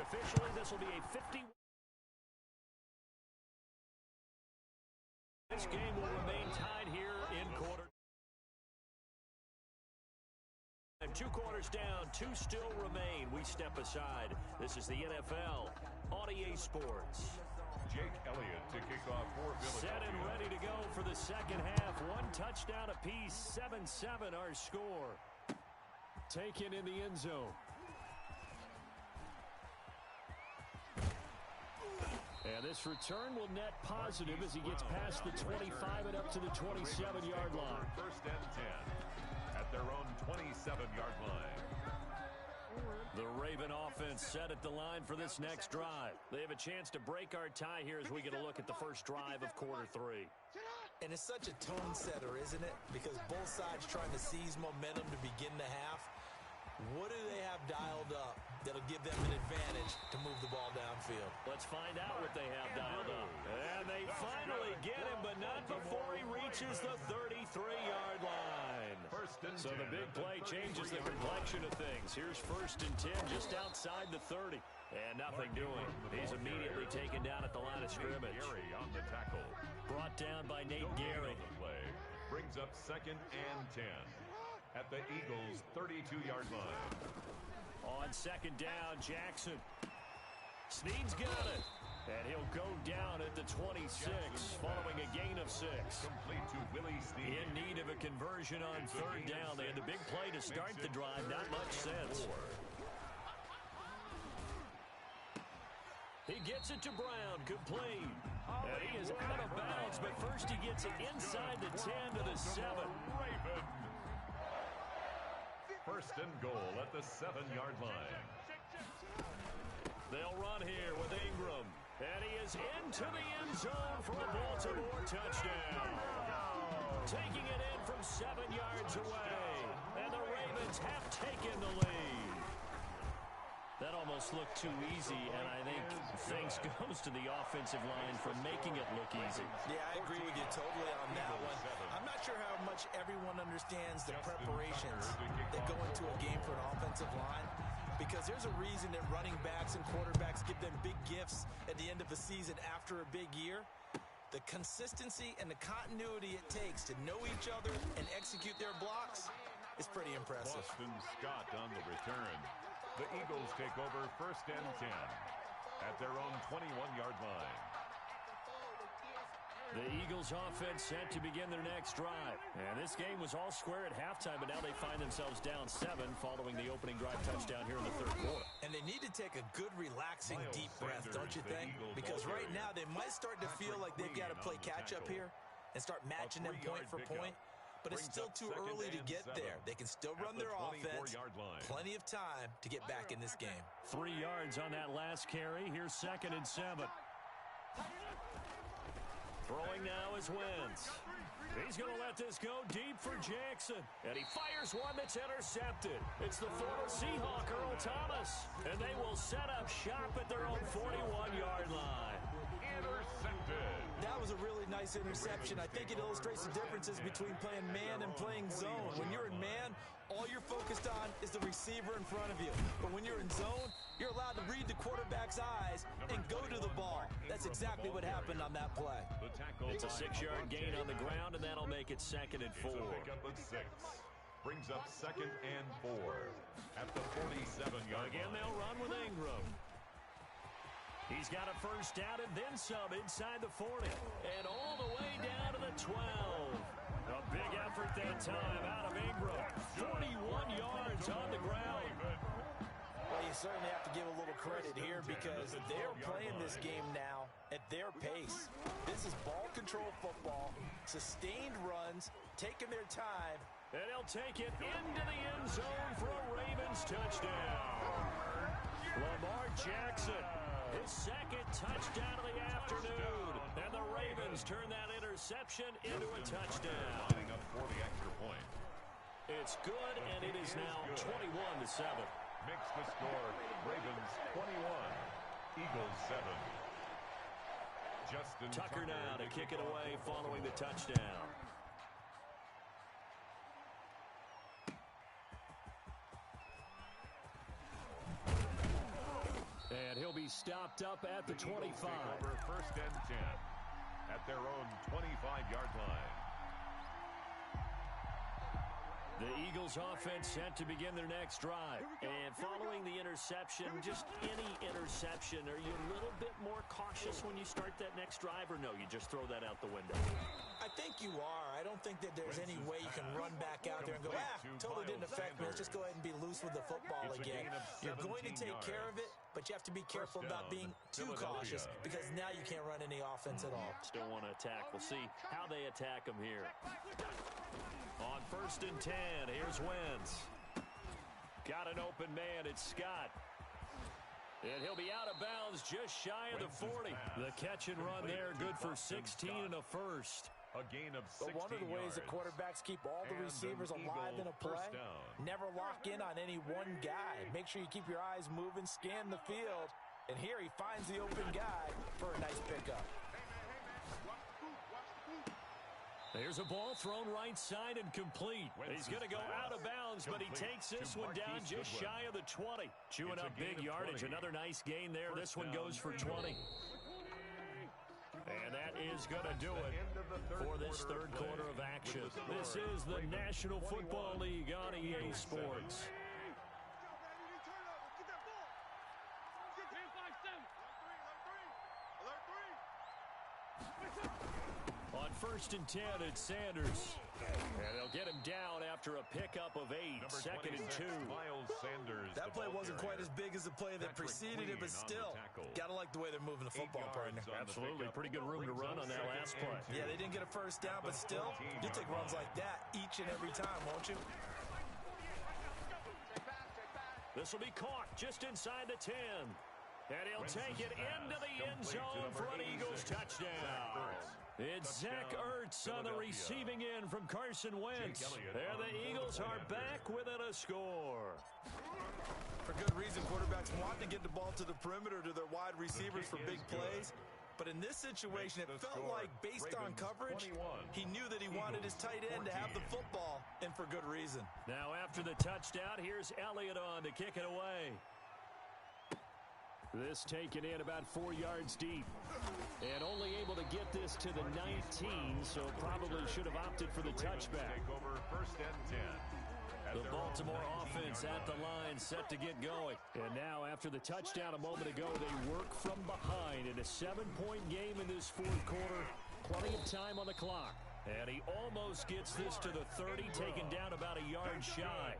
Officially, this will be a 50. This game will remain tied here in quarter. 2 quarters down, 2 still remain. We step aside. This is the NFL on EA Sports. Jake Elliott to kick off for Philadelphia. Set and ready to go for the second half. 1 touchdown apiece, 7-7 our score. Taken in the end zone. And this return will net positive as he gets past the 25 and up to the 27-yard line. First and 10 at their own 27-yard line. The Raven offense set at the line for this next drive. They have a chance to break our tie here as we get a look at the first drive of quarter 3. And it's such a tone setter, isn't it? Because both sides trying to seize momentum to begin the half. What do they have dialed up that'll give them an advantage to move the ball downfield? Let's find out what they have dialed up. And they finally get him, but not before he reaches the 33-yard line. So the big play changes the complexion of things. Here's first and 10 just outside the 30. And nothing doing. He's immediately taken down at the line of scrimmage. Gary on the tackle. Brought down by Nate Gary. Play brings up second and 10. At the Eagles' 32-yard line. On second down, Jackson. Snead's got it. And he'll go down at the 26, following a gain of 6. Complete to Willie Snead. In need of a conversion on third down. They had the big play to start the drive. Not much sense. He gets it to Brown, complete. And he is out of bounds, but first he gets it inside the 10 to the 7. Raven. First and goal at the 7-yard line. They'll run here with Ingram. And he is into the end zone for a Baltimore touchdown. Taking it in from 7 yards away. And the Ravens have taken the lead. That almost looked too easy, and I think thanks goes to the offensive line for making it look easy. Yeah, I agree with you totally on that one. I'm not sure how much everyone understands the preparations that go into a game for an offensive line, because there's a reason that running backs and quarterbacks give them big gifts at the end of the season after a big year. The consistency and the continuity it takes to know each other and execute their blocks is pretty impressive. Boston Scott on the return. The Eagles take over first and 10 at their own 21-yard line. The Eagles offense set to begin their next drive. And this game was all square at halftime, but now they find themselves down 7 following the opening drive touchdown here in the third quarter. And they need to take a good, relaxing, deep breath, don't you think? Because right now they might start to feel like they've got to play catch-up here and start matching them point for point. But it's still too early to get there. They can still run their offense. Plenty of time to get back in this game. 3 yards on that last carry. Here's second and 7. Throwing now is Wentz. He's going to let this go deep for Jackson. And he fires one that's intercepted. It's the former Seahawk, Earl Thomas. And they will set up shop at their own 41-yard line. Intercepted. That was a really nice interception. I think it illustrates the differences between playing man and playing zone. When you're in man, all you're focused on is the receiver in front of you. But when you're in zone, you're allowed to read the quarterback's eyes and go to the ball. That's exactly what happened on that play. It's a 6-yard gain on the ground, and that'll make it second and 4. Pick up at 6. Brings up second and 4 at the 47-yard line. Again, they'll run with Ingram. He's got a first down and then some inside the 40. And all the way down to the 12. A big effort that time out of Ingram. 41 yards on the ground. Well, you certainly have to give a little credit here because they're playing this game now at their pace. This is ball control football, sustained runs, taking their time. And he'll take it into the end zone for a Ravens touchdown. Lamar Jackson. His second touchdown of the afternoon. And the Ravens turn that interception into a touchdown. Lining up for the extra point. It's good, and it is now 21-7. Makes the score. Ravens 21. Eagles 7. Justin Tucker now to kick it away following the touchdown. And stopped up at the 25. Over first and 10 at their own 25-yard line. The Eagles offense set to begin their next drive. And following the interception, just any interception, are you a little bit more cautious when you start that next drive, or no, you just throw that out the window? I think you are. I don't think that there's any way you can run back out there and go, totally didn't affect me. Let's just go ahead and be loose with the football again. You're going to take care of it, but you have to be careful about being too cautious because now you can't run any offense at all. Still want to attack. We'll see how they attack them here. On first and 10, here's Wentz. Got an open man, it's Scott. And he'll be out of bounds just shy of the 40. The catch and run there, good for 16 and a first. A gain of 16 But one of the ways that quarterbacks keep all the receivers alive in a play, never lock in on any one guy. Make sure you keep your eyes moving, scan the field. And here he finds the open guy for a nice pickup. There's a ball thrown right side and complete. He's going to go out of bounds, but he takes this one down just shy of the 20. Chewing up big yardage. Another nice gain there. This one goes for 20. And that is going to do it for this third quarter of action. This is the National Football League on EA Sports. On first and 10, it's Sanders. And they'll get him down after a pickup of 8. Second and 2. That play wasn't quite as big as the play that preceded it, but still, gotta like the way they're moving the football, partner. Absolutely. Pretty good room to run on that last play. Yeah, they didn't get a first down, but still, you'll take runs like that each and every time, won't you? This will be caught just inside the 10. And he'll take it into the end zone for an Eagles touchdown. It's Zach Ertz on the receiving end from Carson Wentz. And the Eagles are back within a score. For good reason, quarterbacks want to get the ball to the perimeter to their wide receivers for big plays. But in this situation, it felt like, based on coverage, he knew that he wanted his tight end to have the football, and for good reason. Now after the touchdown, here's Elliott on to kick it away. This taken in about 4 yards deep. And only able to get this to the 19, so probably should have opted for the touchback. Over first and 10. The Baltimore offense at the line, set to get going. And now, after the touchdown a moment ago, they work from behind in a 7-point game in this fourth quarter. Plenty of time on the clock. And he almost gets this to the 30, taken down about a yard shy.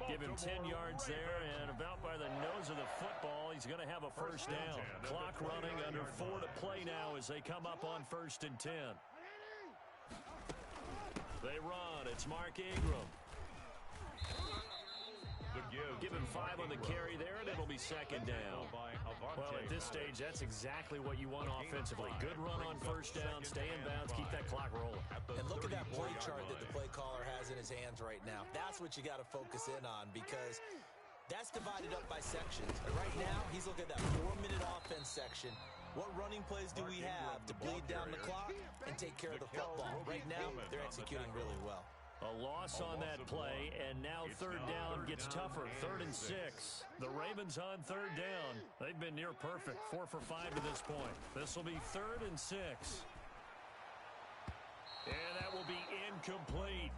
Give him 10 yards there, and about by the nose of the football, he's going to have a first down. Clock running, under 4 to play now as they come up on first and 10. They run. It's Mark Ingram. Give him 5 on the carry there, and it'll be second down. Well, at this stage, that's exactly what you want offensively. Good run on first down, stay in bounds, keep that clock rolling. And look at that play chart that the play caller has in his hands right now. That's what you got to focus in on, because that's divided up by sections. And right now, he's looking at that 4-minute offense section. What running plays do we have to bleed down the clock and take care of the football? Right now, they're executing really well. A loss on that play, and now third down gets tougher. 3rd and 6. The Ravens on third down. They've been near perfect. 4 for 5 to this point. This will be 3rd and 6. And that will be incomplete.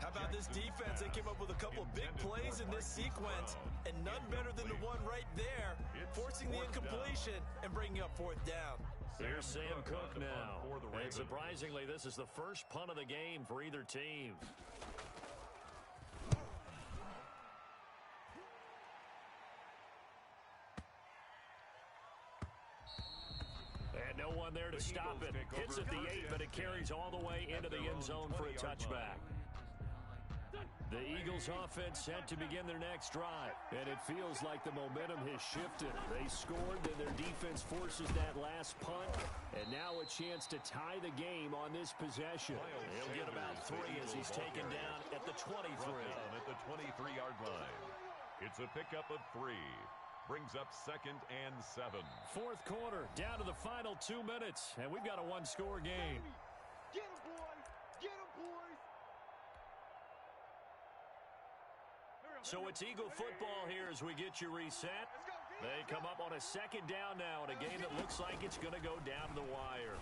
How about this defense? They came up with a couple of big plays in this sequence, and none better than the one right there, forcing the incompletion and bringing up 4th down. Here's Sam Cook now. And surprisingly, this is the first punt of the game for either team. And no one there to stop it. Hits at the 8, but it carries all the way into the end zone for a touchback. The Eagles offense set to begin their next drive. And it feels like the momentum has shifted. They scored, then their defense forces that last punt. And now a chance to tie the game on this possession. He'll get about 3 as he's taken down at the 23. At the 23-yard line. It's a pickup of 3. Brings up 2nd and 7. Fourth quarter, down to the final 2 minutes. And we've got a one-score game. Get him, boys! Get him, boys! So it's Eagle football here as we get you reset. They come up on a second down now in a game that looks like it's going to go down to the wire.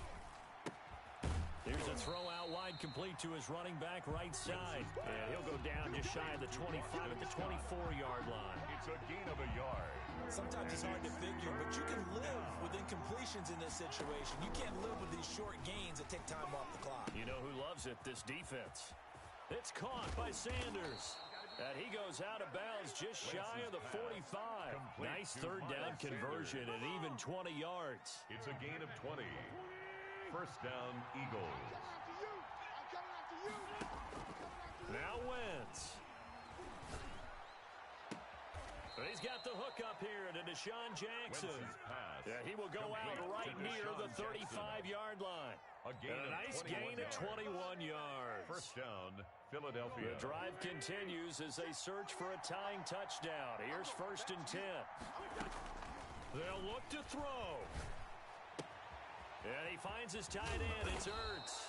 Here's a throw out wide, complete to his running back right side. And he'll go down just shy of the 25 at the 24-yard line. It's a gain of a yard. Sometimes it's hard to figure, but you can live with incompletions in this situation. You can't live with these short gains that take time off the clock. You know who loves it? This defense. It's caught by Sanders. And he goes out of bounds just shy of the 45. Nice third down conversion and even 20 yards. It's a gain of 20. First down, Eagles. Now Wentz. He's got the hook up here to Deshaun Jackson. Yeah, he will go out right near the 35-yard line. And a nice gain at 21 yards. First down, Philadelphia. The drive continues as they search for a tying touchdown. Here's 1st and 10. They'll look to throw. And he finds his tight end. It's Ertz.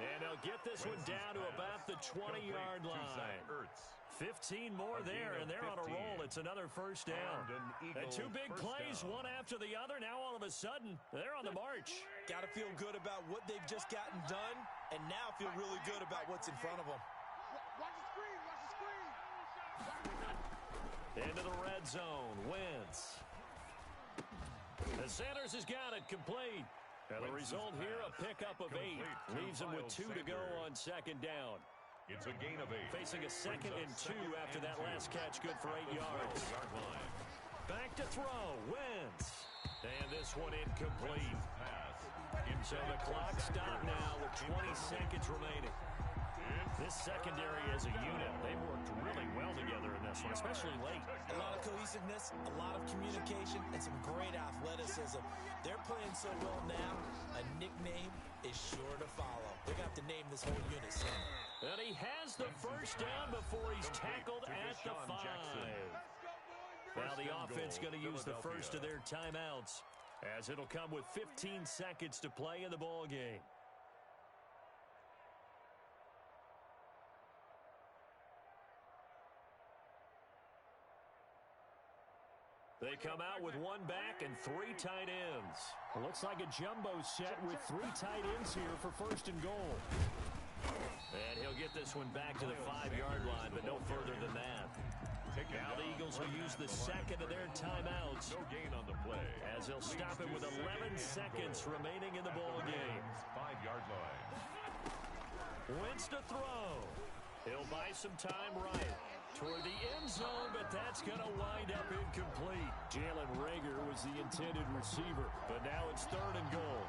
And they'll get this one down to about the 20-yard line. 15 more there, and they're on a roll. It's another first down. And two big plays, one after the other. Now all of a sudden, they're on the march. Got to feel good about what they've just gotten done, and now feel really good about what's in front of them. Watch the screen, watch the screen. Into the red zone, Wentz. And Sanders has got it complete. And the result here, a pickup of 8. Leaves him with 2 to go on second down. It's a gain of 8. Facing a 2nd and 2 after that last catch, good for 8 yards. Back to throw, Wentz. And this one incomplete. So the clock stopped now with 20 seconds remaining. This secondary as a unit, they worked really well together in this one, especially late. A lot of cohesiveness, a lot of communication, and some great athleticism. They're playing so well now, a nickname is sure to follow. They're going to have to name this whole unit soon. And he has the first down before he's tackled at the 5. Now the offense going to use the first of their timeouts, as it'll come with 15 seconds to play in the ball game. They come out with 1 back and 3 tight ends. Looks like a jumbo set with 3 tight ends here for 1st and goal. And he'll get this one back to the 5-yard line, but no further than that. Now the Eagles will use the 2nd of their timeouts. No gain on the play. As they'll stop it with 11 seconds remaining in the ball game. 5-yard line. Wentz to throw. He'll buy some time right toward the end zone, but that's going to wind up incomplete. Jalen Reagor was the intended receiver, but now it's 3rd and goal.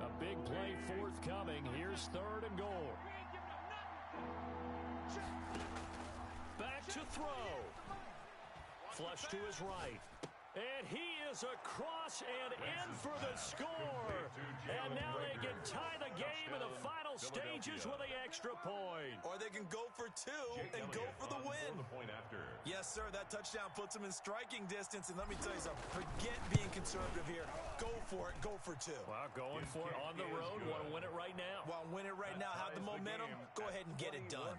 A big play forthcoming. Here's 3rd and goal. Back to throw. Flush to his right. And he is across and in for the score. And now they can tie the game in the final stages with the extra point. Or they can go for 2 and go for the win. Yes, sir, that touchdown puts them in striking distance. And let me tell you something, forget being conservative here. Go for it, go for 2. Well, going for it on the road. Want to win it right now? Well, win it right now, have the momentum. Go ahead and get it done.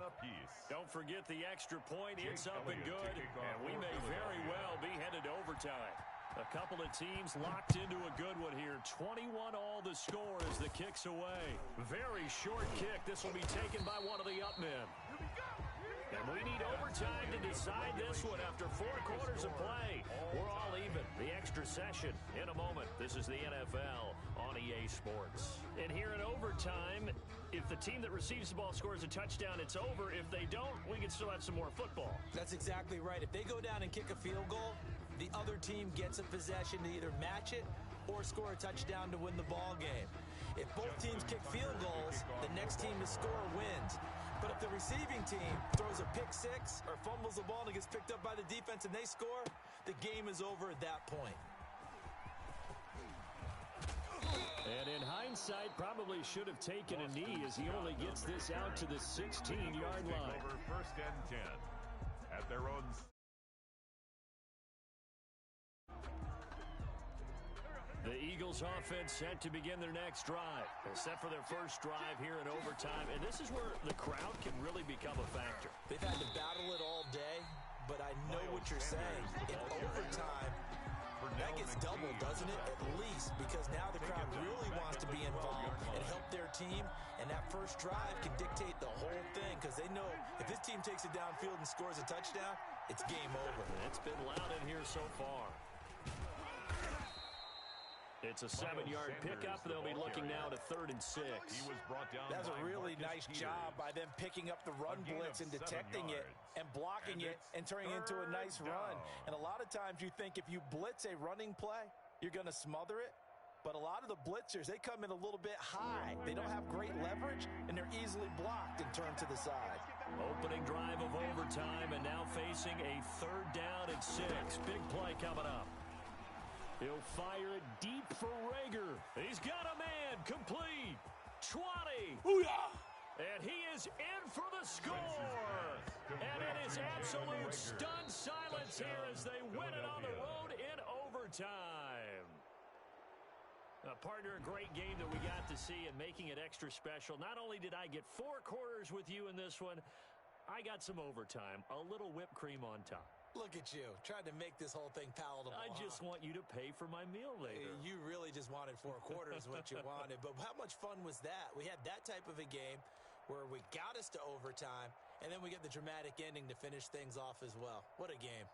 Don't forget the extra point. It's up and good. And we may very well be headed to overtime. A couple of teams locked into a good one here. 21 all the score as the kick's away. Very short kick. This will be taken by one of the up men. And we need overtime to decide this one after 4 quarters of play. We're all even. The extra session in a moment. This is the NFL on EA Sports. And here in overtime, if the team that receives the ball scores a touchdown, it's over. If they don't, we can still have some more football. That's exactly right. If they go down and kick a field goal, the other team gets a possession to either match it or score a touchdown to win the ball game. If both teams kick field goals, the next team to score wins. But if the receiving team throws a pick 6 or fumbles the ball and it gets picked up by the defense and they score, the game is over at that point. And in hindsight, probably should have taken a knee as he only gets this out to the 16-yard line. Over 1st and 10 at their own. The Eagles offense set to begin their next drive. They're set for their first drive here in overtime, and this is where the crowd can really become a factor. They've had to battle it all day, but I know what you're saying. In overtime, that gets doubled, doesn't it? At least, because now the crowd really wants to be involved and help their team, and that first drive can dictate the whole thing because they know if this team takes it downfield and scores a touchdown, it's game over. It's been loud in here so far. It's a 7-yard pickup. They'll be looking now to 3rd and 6. He was brought down. That's a really nice job by them picking up the run blitz and detecting it and blocking it and turning it into a nice run. And a lot of times you think if you blitz a running play, you're going to smother it. But a lot of the blitzers, they come in a little bit high. They don't have great leverage, and they're easily blocked and turned to the side. Opening drive of overtime, and now facing a 3rd down and 6. Big play coming up. He'll fire it deep for Rager. He's got a man, complete. 20. Booyah! And he is in for the score. And it is absolute stunned silence here as they win it on the road in overtime. Partner, a great game that we got to see and making it extra special. Not only did I get 4 quarters with you in this one, I got some overtime, a little whipped cream on top. Look at you, trying to make this whole thing palatable. I just want you to pay for my meal later. You really just wanted 4 quarters what you wanted. But how much fun was that? We had that type of a game where we got us to overtime, and then we get the dramatic ending to finish things off as well. What a game.